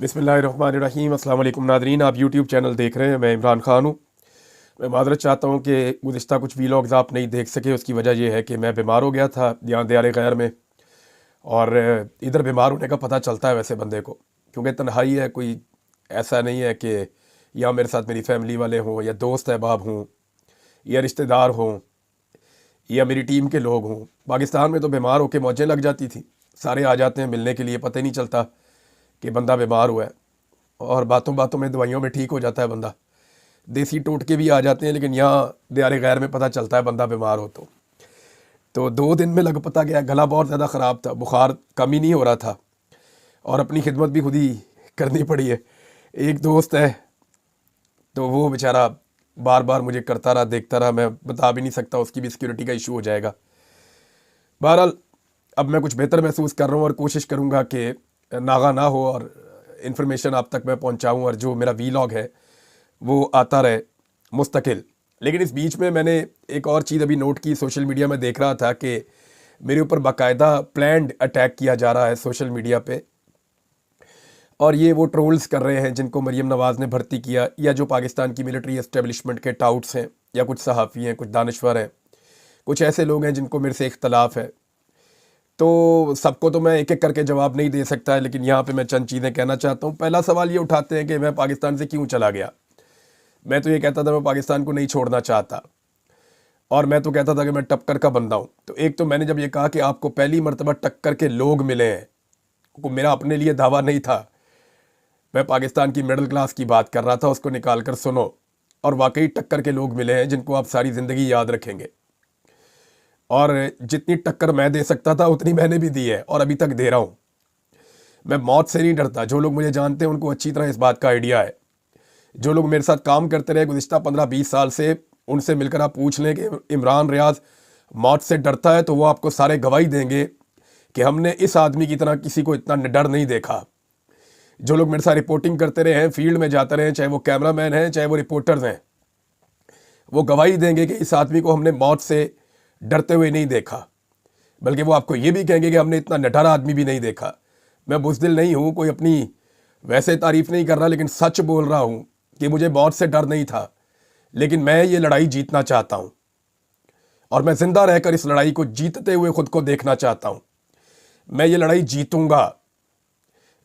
बिस्मिल्लाहिर्रहमानिर्रहीम। अस्सलाम वालेकुम नादरीन, आप यूट्यूब चैनल देख रहे हैं। मैं इमरान ख़ान हूँ। मैं माज़रत चाहता हूँ कि गुज़िश्ता कुछ वीलॉग्स आप नहीं देख सके। उसकी वजह यह है कि मैं बीमार हो गया था यहाँ दियार गैर में, और इधर बीमार होने का पता चलता है वैसे बंदे को, क्योंकि तन्हाई है, कोई ऐसा नहीं है कि या मेरे साथ मेरी फैमिली वाले हों, या दोस्त अहबाब हों, या रिश्तेदार हों, या मेरी टीम के लोग हों। पाकिस्तान में तो बीमार होकर मौजें लग जाती थी, सारे आ जाते हैं मिलने के लिए, पता ही नहीं चलता कि बंदा बीमार हुआ है, और बातों बातों में दवाइयों में ठीक हो जाता है बंदा। देसी टोटके भी आ जाते हैं, लेकिन यहाँ दियार गैर में पता चलता है बंदा बीमार हो तो 2 दिन में लग पता गया। गला बहुत ज़्यादा ख़राब था, बुखार कम ही नहीं हो रहा था, और अपनी खिदमत भी खुद ही करनी पड़ी है। एक दोस्त है तो वो बेचारा बार बार मुझे करता रहा, देखता रहा, मैं बता भी नहीं सकता, उसकी भी सिक्योरिटी का इशू हो जाएगा। बहरहाल अब मैं कुछ बेहतर महसूस कर रहा हूँ, और कोशिश करूँगा कि नागा ना हो और इन्फॉर्मेशन आप तक मैं पहुँचाऊँ, और जो मेरा वीलॉग है वो आता रहे मुस्तकिल। लेकिन इस बीच में मैंने एक और चीज़ अभी नोट की, सोशल मीडिया में देख रहा था कि मेरे ऊपर बाकायदा प्लान्ड अटैक किया जा रहा है सोशल मीडिया पे, और ये वो ट्रोल्स कर रहे हैं जिनको मरीम नवाज़ ने भर्ती किया, या जो पाकिस्तान की मिलिट्री एस्टेब्लिशमेंट के टाउट्स हैं, या कुछ सहाफ़ी हैं, कुछ दानश्वर हैं, कुछ ऐसे लोग हैं जिनको मेरे से इख्तलाफ है। तो सबको तो मैं एक एक करके जवाब नहीं दे सकता है, लेकिन यहाँ पे मैं चंद चीज़ें कहना चाहता हूँ। पहला सवाल ये उठाते हैं कि मैं पाकिस्तान से क्यों चला गया। मैं तो ये कहता था मैं पाकिस्तान को नहीं छोड़ना चाहता, और मैं तो कहता था कि मैं टक्कर का बंदा हूँ। तो एक तो मैंने जब ये कहा कि आपको पहली मरतबा टक्कर के लोग मिले हैं, को मेरा अपने लिए दावा नहीं था, मैं पाकिस्तान की मिडिल क्लास की बात कर रहा था, उसको निकाल कर सुनो, और वाकई टक्कर के लोग मिले हैं जिनको आप सारी ज़िंदगी याद रखेंगे। और जितनी टक्कर मैं दे सकता था उतनी मैंने भी दी है, और अभी तक दे रहा हूँ। मैं मौत से नहीं डरता। जो लोग मुझे जानते हैं उनको अच्छी तरह इस बात का आइडिया है। जो लोग मेरे साथ काम करते रहे गुज़िश्ता 15-20 साल से, उनसे मिलकर आप पूछ लें कि इमरान रियाज मौत से डरता है, तो वो आपको सारे गवाही देंगे कि हमने इस आदमी की तरह किसी को इतना डर नहीं देखा। जो लोग मेरे साथ रिपोर्टिंग करते रहे हैं, फील्ड में जाते रहे हैं, चाहे वो कैमरामैन हैं, चाहे वो रिपोर्टर्स हैं, वो गवाही देंगे कि इस आदमी को हमने मौत से डरते हुए नहीं देखा। बल्कि वो आपको ये भी कहेंगे कि हमने इतना निडर आदमी भी नहीं देखा। मैं बुज़दिल नहीं हूँ, कोई अपनी वैसे तारीफ़ नहीं कर रहा, लेकिन सच बोल रहा हूँ कि मुझे मौत से डर नहीं था, लेकिन मैं ये लड़ाई जीतना चाहता हूँ, और मैं ज़िंदा रहकर इस लड़ाई को जीतते हुए ख़ुद को देखना चाहता हूँ। मैं ये लड़ाई जीतूँगा,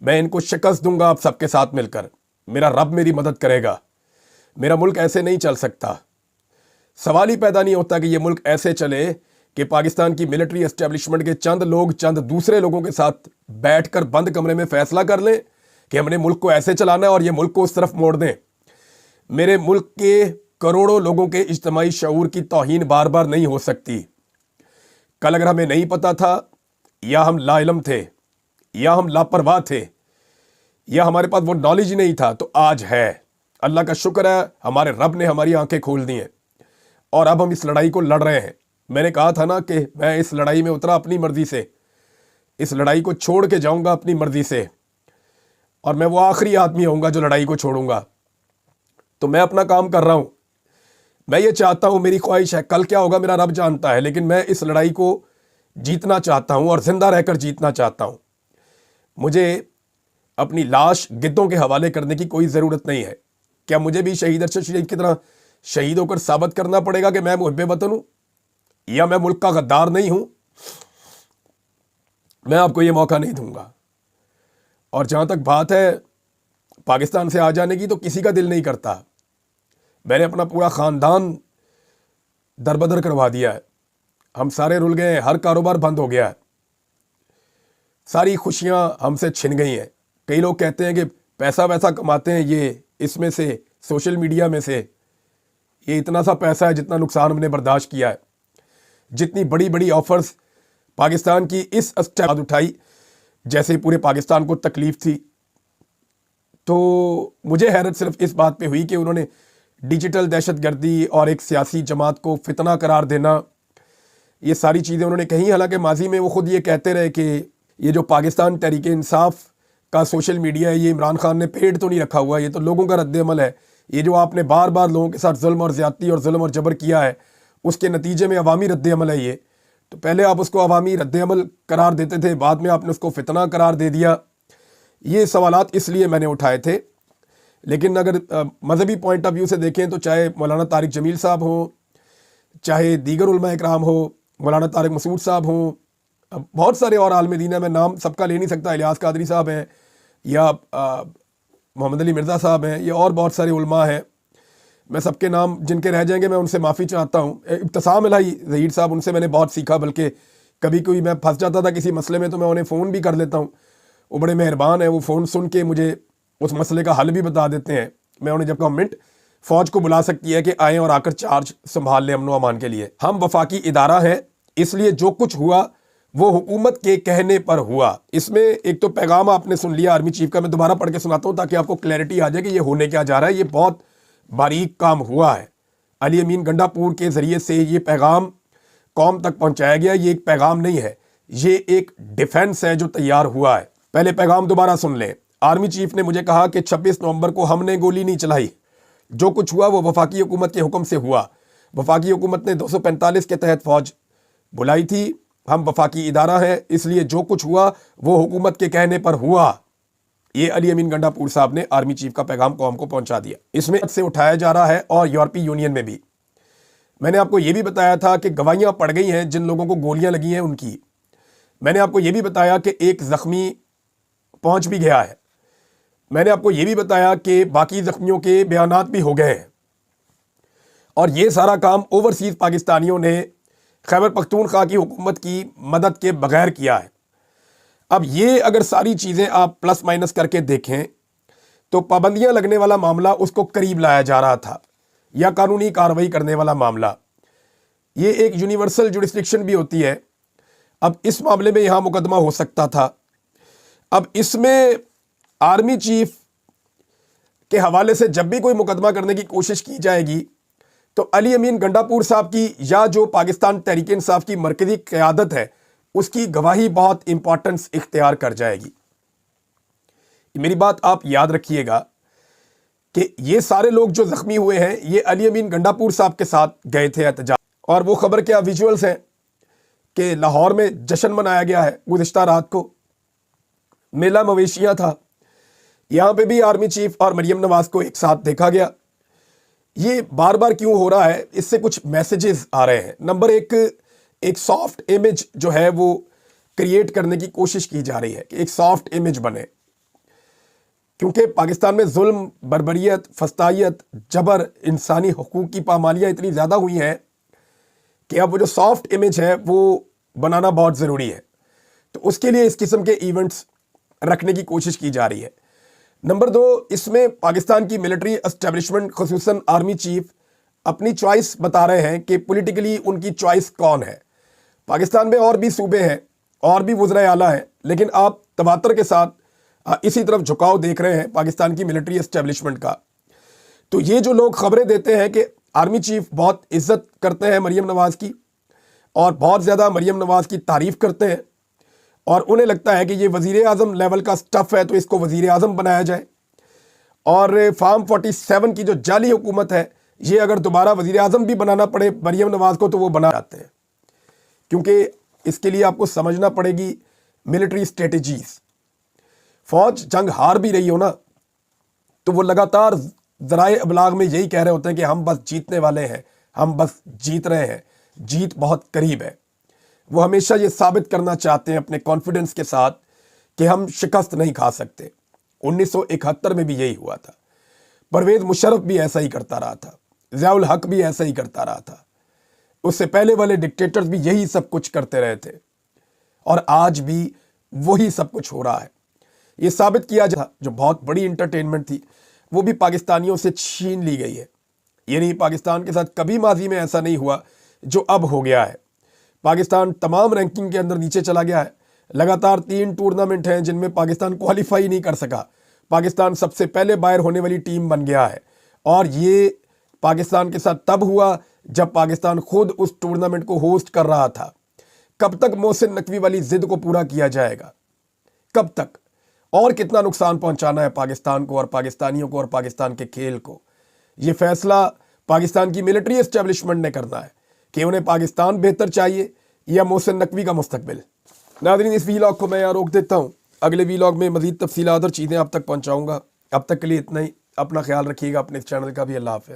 मैं इनको शिकस्त दूंगा आप सबके साथ मिलकर। मेरा रब मेरी मदद करेगा। मेरा मुल्क ऐसे नहीं चल सकता। सवाल ही पैदा नहीं होता कि ये मुल्क ऐसे चले कि पाकिस्तान की मिलिट्री एस्टेब्लिशमेंट के चंद लोग चंद दूसरे लोगों के साथ बैठकर बंद कमरे में फैसला कर लें कि हमने मुल्क को ऐसे चलाना है, और ये मुल्क को उस तरफ मोड़ दें। मेरे मुल्क के करोड़ों लोगों के इज्तिमाई शऊर की तौहीन बार बार नहीं हो सकती। कल अगर हमें नहीं पता था, या हम लाइलम थे, या हम लापरवाह थे, या हमारे पास वो नॉलेज ही नहीं था, तो आज है। अल्लाह का शुक्र है, हमारे रब ने हमारी आंखें खोल दी हैं, और अब हम इस लड़ाई को लड़ रहे हैं। मैंने कहा था ना कि मैं इस लड़ाई में उतरा अपनी मर्जी से, इस लड़ाई को छोड़ के जाऊंगा अपनी मर्जी से, और मैं वो आखिरी आदमी होऊंगा जो लड़ाई को छोड़ूंगा। तो मैं अपना काम कर रहा हूं। मैं ये चाहता हूं, मेरी ख्वाहिश है, कल क्या होगा मेरा रब जानता है, लेकिन मैं इस लड़ाई को जीतना चाहता हूं, और जिंदा रहकर जीतना चाहता हूं। मुझे अपनी लाश गिद्धों के हवाले करने की कोई ज़रूरत नहीं है। क्या मुझे भी शहीद अरशद शरीफ की तरह शहीद होकर साबित करना पड़ेगा कि मैं मुहिब्बे वतन हूं, या मैं मुल्क का गद्दार नहीं हूं? मैं आपको ये मौका नहीं दूंगा। और जहां तक बात है पाकिस्तान से आ जाने की, तो किसी का दिल नहीं करता। मैंने अपना पूरा ख़ानदान दरबदर करवा दिया है। हम सारे रुल गए हैं, हर कारोबार बंद हो गया है, सारी खुशियां हमसे छिन गई हैं। कई लोग कहते हैं कि पैसा वैसा कमाते हैं ये इसमें से, सोशल मीडिया में से। ये इतना सा पैसा है जितना नुकसान हमने बर्दाश्त किया है। जितनी बड़ी बड़ी ऑफर्स पाकिस्तान की इस स्टेप उठाई, जैसे पूरे पाकिस्तान को तकलीफ थी। तो मुझे हैरत सिर्फ इस बात पे हुई कि उन्होंने डिजिटल दहशतगर्दी और एक सियासी जमात को फितना करार देना, ये सारी चीज़ें उन्होंने कही। हालांकि माजी में वो खुद ये कहते रहे कि ये जो पाकिस्तान तहरीक इंसाफ का सोशल मीडिया है, ये इमरान खान ने पेड़ तो नहीं रखा हुआ, ये तो लोगों का रद्द-ए-अमल है। ये जो आपने बार बार लोगों के साथ जुल्म और ज़्यादती और जुल्म और जबर किया है, उसके नतीजे में अवामी रद्द-ए-अमल है ये। तो पहले आप उसको अवामी रद्द-ए-अमल करार देते थे, बाद में आपने उसको फितना करार दे दिया। یہ سوالات اس لیے میں نے اٹھائے تھے. لیکن اگر مذہبی پوائنٹ آف ویو سے دیکھیں تو چاہے مولانا طارق جمیل صاحب ہوں, چاہے دیگر علماء اکرام ہو, مولانا طارق مسعود صاحب ہوں, بہت سارے اور عالم دین ہیں, میں نام سب کا لے نہیں سکتا, الیاس قادری صاحب ہیں یا محمد علی مرزا صاحب ہیں, یہ اور بہت سارے علماء ہیں, میں سب کے نام جن کے رہ جائیں گے میں ان سے معافی چاہتا ہوں. ابتسام الہی ظہیر صاحب, ان سے میں نے بہت سیکھا, بلکہ کبھی کوئی میں پھنس جاتا تھا کسی مسئلے میں تو میں انہیں فون بھی کر لیتا ہوں, وہ بڑے مہربان ہیں, وہ فون سن کے مجھے اس مسئلے کا حل بھی بتا دیتے ہیں. میں انہیں جب گورنمنٹ فوج کو بلا سکتی ہے کہ آئیں اور آ کر چارج سنبھال لیں امن و امان کے لیے. ہم وفاقی ادارہ ہیں, اس لیے جو کچھ ہوا وہ حکومت کے کہنے پر ہوا. اس میں ایک تو پیغام آپ نے سن لیا آرمی چیف کا, میں دوبارہ پڑھ کے سناتا ہوں تاکہ آپ کو کلیئرٹی آ جائے کہ یہ ہونے کیا جا رہا ہے. یہ بہت باریک کام ہوا ہے. علی امین گنڈا پور کے ذریعے سے یہ پیغام قوم تک پہنچایا گیا. یہ ایک پیغام نہیں ہے, یہ ایک ڈیفنس ہے جو تیار ہوا ہے. پہلے پیغام دوبارہ سن لیں. آرمی چیف نے مجھے کہا کہ 26 نومبر کو ہم نے گولی نہیں چلائی, جو کچھ ہوا وہ وفاقی حکومت کے حکم سے ہوا. وفاقی حکومت نے 245 کے تحت فوج بلائی تھی. ہم وفاقی ادارہ ہیں, اس لیے جو کچھ ہوا وہ حکومت کے کہنے پر ہوا. یہ علی امین گنڈا پور صاحب نے آرمی چیف کا پیغام قوم کو پہنچا دیا. اس میں سے اٹھایا جا رہا ہے, اور یورپی یونین میں بھی. میں نے آپ کو یہ بھی بتایا تھا کہ گواہیاں پڑ گئی ہیں جن لوگوں کو گولیاں لگی ہیں ان کی. میں نے آپ کو یہ بھی بتایا کہ ایک زخمی پہنچ بھی گیا ہے. میں نے آپ کو یہ بھی بتایا کہ باقی زخمیوں کے بیانات بھی ہو گئے ہیں. اور یہ سارا کام اوورسیز پاکستانیوں نے خیبر پختونخوا کی حکومت کی مدد کے بغیر کیا ہے. اب یہ اگر ساری چیزیں آپ پلس مائنس کر کے دیکھیں تو پابندیاں لگنے والا معاملہ اس کو قریب لایا جا رہا تھا, یا قانونی کارروائی کرنے والا معاملہ. یہ ایک یونیورسل جوڈسڈکشن بھی ہوتی ہے. اب اس معاملے میں یہاں مقدمہ ہو سکتا تھا. اب اس میں آرمی چیف کے حوالے سے جب بھی کوئی مقدمہ کرنے کی کوشش کی جائے گی تو علی امین گنڈا پور صاحب کی یا جو پاکستان تحریک انصاف کی مرکزی قیادت ہے اس کی گواہی بہت امپورٹنس اختیار کر جائے گی. میری بات آپ یاد رکھیے گا کہ یہ سارے لوگ جو زخمی ہوئے ہیں یہ علی امین گنڈا پور صاحب کے ساتھ گئے تھے احتجاج. اور وہ خبر کیا ویژولز ہیں کہ لاہور میں جشن منایا گیا ہے گزشتہ رات کو, میلہ مویشیاں تھا. یہاں پہ بھی آرمی چیف اور مریم نواز کو ایک ساتھ دیکھا گیا. یہ بار بار کیوں ہو رہا ہے؟ اس سے کچھ میسیجز آ رہے ہیں. نمبر ایک سافٹ امیج جو ہے وہ کریٹ کرنے کی کوشش کی جا رہی ہے کہ ایک سافٹ امیج بنے, کیونکہ پاکستان میں ظلم, بربریت, فسطائیت, جبر, انسانی حقوق کی پامالیاں اتنی زیادہ ہوئی ہیں کہ اب وہ جو سافٹ امیج ہے وہ بنانا بہت ضروری ہے. تو اس کے لیے اس قسم کے ایونٹس رکھنے کی کوشش کی جا رہی ہے. نمبر 2, اس میں پاکستان کی ملٹری اسٹیبلشمنٹ خصوصاً آرمی چیف اپنی چوائس بتا رہے ہیں کہ پولیٹیکلی ان کی چوائس کون ہے. پاکستان میں اور بھی صوبے ہیں, اور بھی وزرائے اعلیٰ ہیں, لیکن آپ تواتر کے ساتھ اسی طرف جھکاؤ دیکھ رہے ہیں پاکستان کی ملٹری اسٹیبلشمنٹ کا. تو یہ جو لوگ خبریں دیتے ہیں کہ آرمی چیف بہت عزت کرتے ہیں مریم نواز کی اور بہت زیادہ مریم نواز کی تعریف کرتے ہیں, اور انہیں لگتا ہے کہ یہ وزیر اعظم لیول کا سٹف ہے تو اس کو وزیر اعظم بنایا جائے, اور فارم 47 کی جو جعلی حکومت ہے یہ اگر دوبارہ وزیر اعظم بھی بنانا پڑے مریم نواز کو تو وہ بنا جاتے ہیں. کیونکہ اس کے لیے آپ کو سمجھنا پڑے گی ملٹری اسٹریٹجیز. فوج جنگ ہار بھی رہی ہو نا تو وہ لگاتار ذرائع ابلاغ میں یہی کہہ رہے ہوتے ہیں کہ ہم بس جیتنے والے ہیں, ہم بس جیت رہے ہیں, جیت بہت قریب ہے. وہ ہمیشہ یہ ثابت کرنا چاہتے ہیں اپنے کانفیڈنس کے ساتھ کہ ہم شکست نہیں کھا سکتے. 1971 میں بھی یہی ہوا تھا. پرویز مشرف بھی ایسا ہی کرتا رہا تھا, ضیاء الحق بھی ایسا ہی کرتا رہا تھا, اس سے پہلے والے ڈکٹیٹرز بھی یہی سب کچھ کرتے رہے تھے, اور آج بھی وہی سب کچھ ہو رہا ہے. یہ ثابت کیا جا جو بہت بڑی انٹرٹینمنٹ تھی وہ بھی پاکستانیوں سے چھین لی گئی ہے. یعنی پاکستان کے ساتھ کبھی ماضی میں ایسا نہیں ہوا جو اب ہو گیا ہے. پاکستان تمام رینکنگ کے اندر نیچے چلا گیا ہے. لگاتار 3 ٹورنامنٹ ہیں جن میں پاکستان کوالیفائی نہیں کر سکا. پاکستان سب سے پہلے باہر ہونے والی ٹیم بن گیا ہے, اور یہ پاکستان کے ساتھ تب ہوا جب پاکستان خود اس ٹورنامنٹ کو ہوسٹ کر رہا تھا. کب تک محسن نقوی والی ضد کو پورا کیا جائے گا؟ کب تک؟ اور کتنا نقصان پہنچانا ہے پاکستان کو اور پاکستانیوں کو اور پاکستان کے کھیل کو؟ یہ فیصلہ پاکستان کی ملٹری اسٹیبلشمنٹ نے کرنا ہے کہ انہیں پاکستان بہتر چاہیے یا محسن نقوی کا مستقبل. ناظرین, اس ویلاگ کو میں یہاں روک دیتا ہوں. اگلے ویلاگ میں مزید تفصیلات اور چیزیں آپ تک پہنچاؤں گا. اب تک کے لیے اتنا ہی. اپنا خیال رکھیے گا، اپنے اس چینل کا بھی. اللہ حافظ.